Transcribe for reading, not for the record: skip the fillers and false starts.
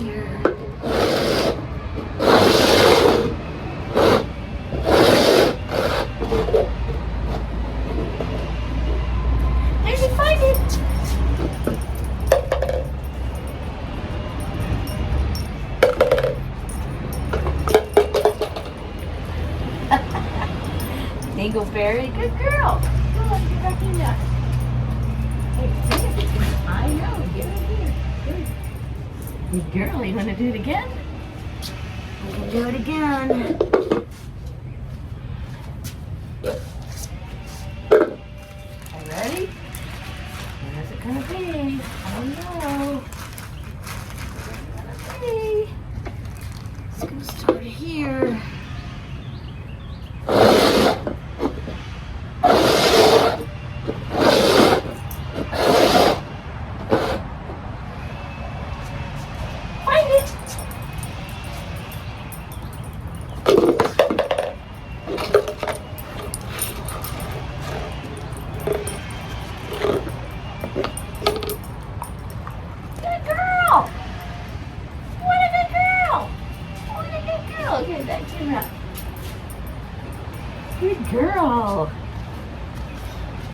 here. Did you find it? Dingleberry, good girl. Come on, get back in there. Hey, get it. I know, get it here. Good girl, you want to do it again? We can do it again. Are you ready? Where's it gonna be? I don't know. Where's it gonna be? It's gonna start here. Find it! Good girl! What a good girl! What a good girl! Okay, that came out. Good girl!